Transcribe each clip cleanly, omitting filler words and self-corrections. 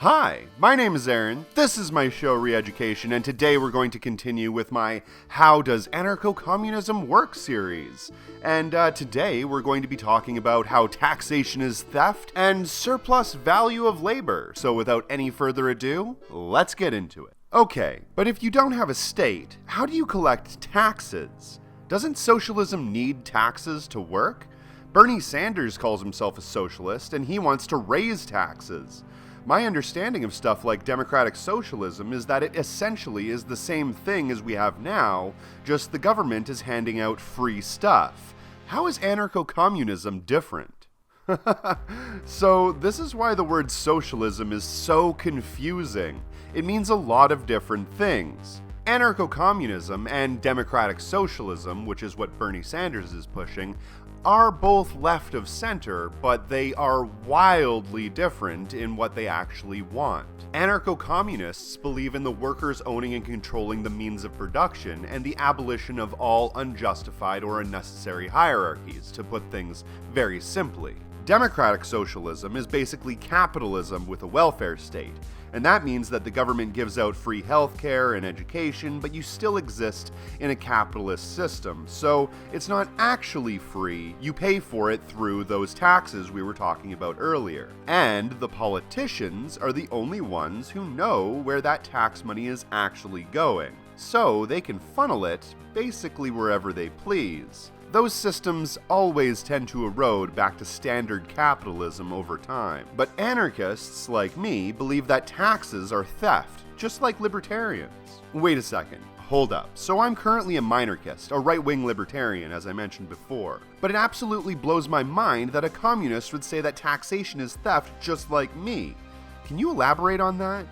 Hi, my name is Aaron, this is my show Reeducation, and today we're going to continue with my How Does Anarcho-Communism Work series. And today we're going to be talking about how taxation is theft and surplus value of labor. So without any further ado, let's get into it. Okay, but if you don't have a state, how do you collect taxes? Doesn't socialism need taxes to work? Bernie Sanders calls himself a socialist, and he wants to raise taxes. My understanding of stuff like democratic socialism is that it essentially is the same thing as we have now, just the government is handing out free stuff. How is anarcho-communism different? So this is why the word socialism is so confusing. It means a lot of different things. Anarcho-communism and democratic socialism, which is what Bernie Sanders is pushing, are both left of center, but they are wildly different in what they actually want. Anarcho-communists believe in the workers owning and controlling the means of production and the abolition of all unjustified or unnecessary hierarchies, to put things very simply. Democratic socialism is basically capitalism with a welfare state, and that means that the government gives out free healthcare and education, but you still exist in a capitalist system, so it's not actually free, you pay for it through those taxes we were talking about earlier. And the politicians are the only ones who know where that tax money is actually going, so they can funnel it basically wherever they please. Those systems always tend to erode back to standard capitalism over time. But anarchists, like me, believe that taxes are theft, just like libertarians. Wait a second, hold up. So I'm currently a minarchist, a right-wing libertarian, as I mentioned before. But it absolutely blows my mind that a communist would say that taxation is theft just like me. Can you elaborate on that?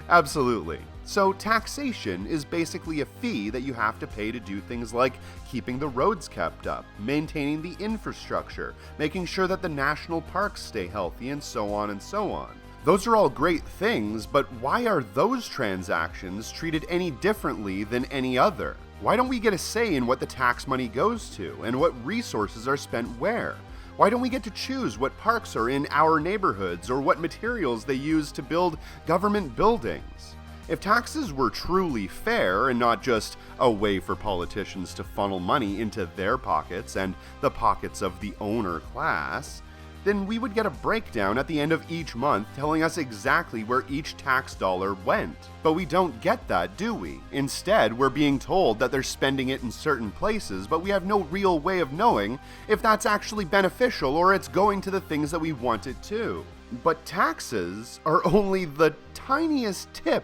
Absolutely. So taxation is basically a fee that you have to pay to do things like keeping the roads kept up, maintaining the infrastructure, making sure that the national parks stay healthy, and so on and so on. Those are all great things, but why are those transactions treated any differently than any other? Why don't we get a say in what the tax money goes to, and what resources are spent where? Why don't we get to choose what parks are in our neighborhoods, or what materials they use to build government buildings? If taxes were truly fair and not just a way for politicians to funnel money into their pockets and the pockets of the owner class, then we would get a breakdown at the end of each month telling us exactly where each tax dollar went. But we don't get that, do we? Instead, we're being told that they're spending it in certain places, but we have no real way of knowing if that's actually beneficial or it's going to the things that we want it to. But taxes are only the tiniest tip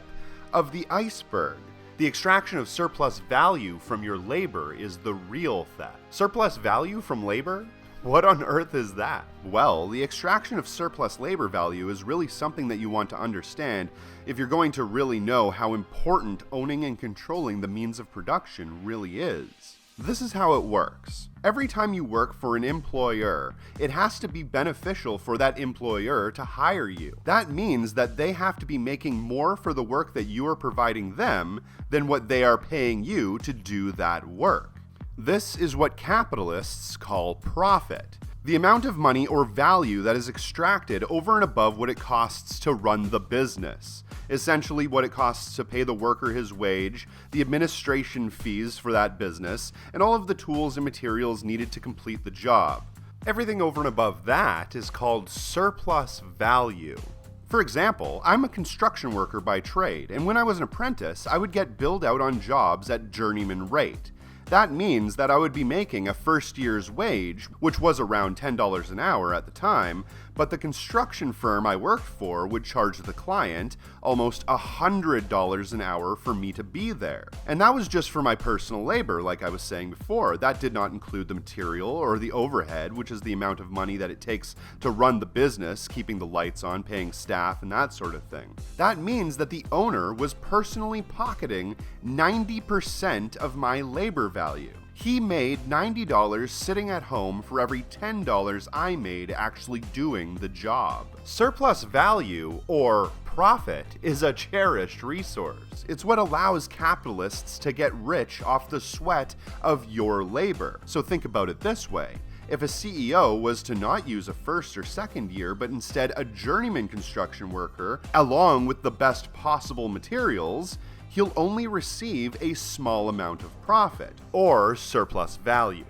of the iceberg. The extraction of surplus value from your labor is the real theft. Surplus value from labor? What on earth is that? Well, the extraction of surplus labor value is really something that you want to understand if you're going to really know how important owning and controlling the means of production really is. This is how it works. Every time you work for an employer, it has to be beneficial for that employer to hire you. That means that they have to be making more for the work that you are providing them than what they are paying you to do that work. This is what capitalists call profit. The amount of money or value that is extracted over and above what it costs to run the business. Essentially what it costs to pay the worker his wage, the administration fees for that business, and all of the tools and materials needed to complete the job. Everything over and above that is called surplus value. For example, I'm a construction worker by trade, and when I was an apprentice, I would get billed out on jobs at journeyman rate. That means that I would be making a first year's wage, which was around $10 an hour at the time, but the construction firm I worked for would charge the client almost $100 an hour for me to be there. And that was just for my personal labor, like I was saying before. That did not include the material or the overhead, which is the amount of money that it takes to run the business, keeping the lights on, paying staff, and that sort of thing. That means that the owner was personally pocketing 90% of my labor value. He made $90 sitting at home for every $10 I made actually doing the job. Surplus value, or profit, is a cherished resource. It's what allows capitalists to get rich off the sweat of your labor. So think about it this way. If a CEO was to not use a first or second year, but instead a journeyman construction worker, along with the best possible materials, he'll only receive a small amount of profit, or surplus value.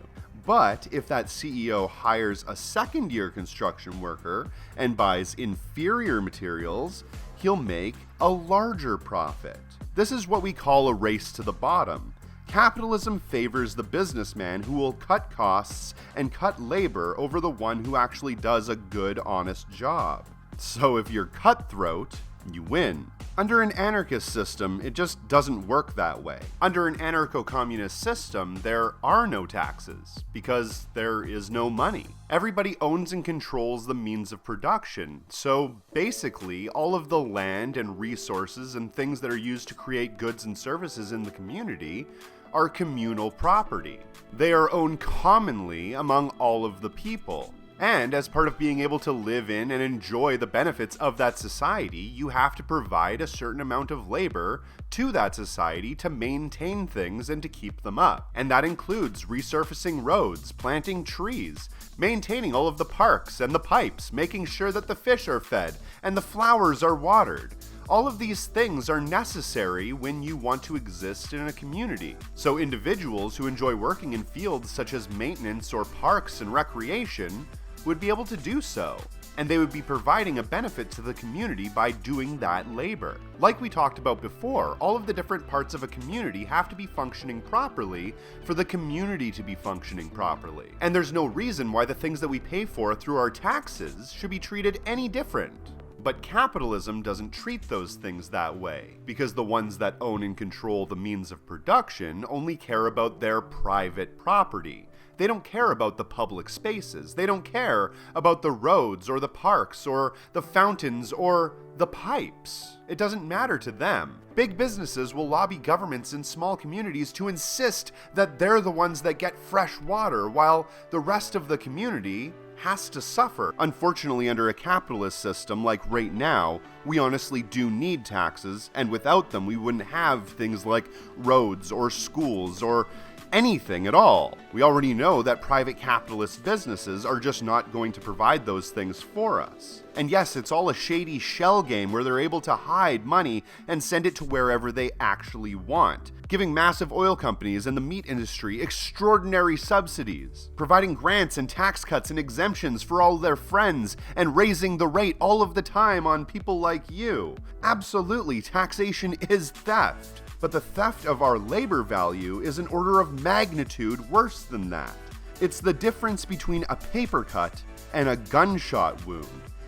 But if that CEO hires a second-year construction worker and buys inferior materials, he'll make a larger profit. This is what we call a race to the bottom. Capitalism favors the businessman who will cut costs and cut labor over the one who actually does a good, honest job. So if you're cutthroat, you win. Under an anarchist system, it just doesn't work that way. Under an anarcho-communist system, there are no taxes, because there is no money. Everybody owns and controls the means of production, so basically, all of the land and resources and things that are used to create goods and services in the community are communal property. They are owned commonly among all of the people. And as part of being able to live in and enjoy the benefits of that society, you have to provide a certain amount of labor to that society to maintain things and to keep them up. And that includes resurfacing roads, planting trees, maintaining all of the parks and the pipes, making sure that the fish are fed and the flowers are watered. All of these things are necessary when you want to exist in a community. So individuals who enjoy working in fields such as maintenance or parks and recreation would be able to do so, and they would be providing a benefit to the community by doing that labor. Like we talked about before, all of the different parts of a community have to be functioning properly for the community to be functioning properly. And there's no reason why the things that we pay for through our taxes should be treated any different. But capitalism doesn't treat those things that way, because the ones that own and control the means of production only care about their private property. They don't care about the public spaces. They don't care about the roads or the parks or the fountains or the pipes. It doesn't matter to them. Big businesses will lobby governments in small communities to insist that they're the ones that get fresh water while the rest of the community has to suffer. Unfortunately, under a capitalist system like right now, we honestly do need taxes, and without them we wouldn't have things like roads or schools or anything at all. We already know that private capitalist businesses are just not going to provide those things for us. And yes, it's all a shady shell game where they're able to hide money and send it to wherever they actually want, giving massive oil companies and the meat industry extraordinary subsidies, providing grants and tax cuts and exemptions for all their friends, and raising the rate all of the time on people like you. Absolutely, taxation is theft. But the theft of our labor value is an order of magnitude worse than that. It's the difference between a paper cut and a gunshot wound,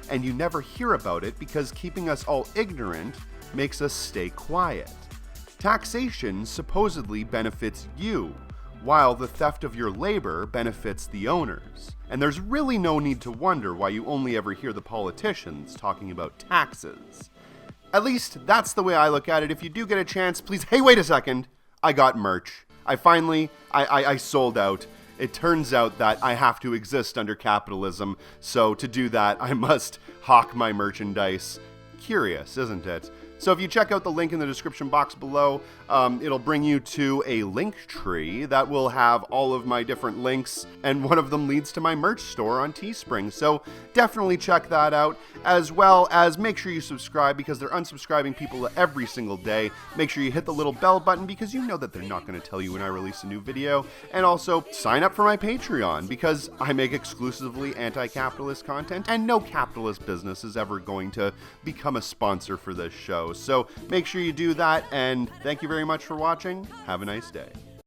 and you never hear about it because keeping us all ignorant makes us stay quiet. Taxation supposedly benefits you, while the theft of your labor benefits the owners. And there's really no need to wonder why you only ever hear the politicians talking about taxes. At least, that's the way I look at it. If you do get a chance, please, hey, wait a second. I got merch. I sold out. It turns out that I have to exist under capitalism, so to do that, I must hawk my merchandise. Curious, isn't it? So if you check out the link in the description box below, it'll bring you to a link tree that will have all of my different links, and one of them leads to my merch store on Teespring. So definitely check that out, as well as make sure you subscribe because they're unsubscribing people every single day. Make sure you hit the little bell button because you know that they're not going to tell you when I release a new video. And also sign up for my Patreon because I make exclusively anti-capitalist content, and no capitalist business is ever going to become a sponsor for this show. So make sure you do that, and thank you very much for watching. Have a nice day.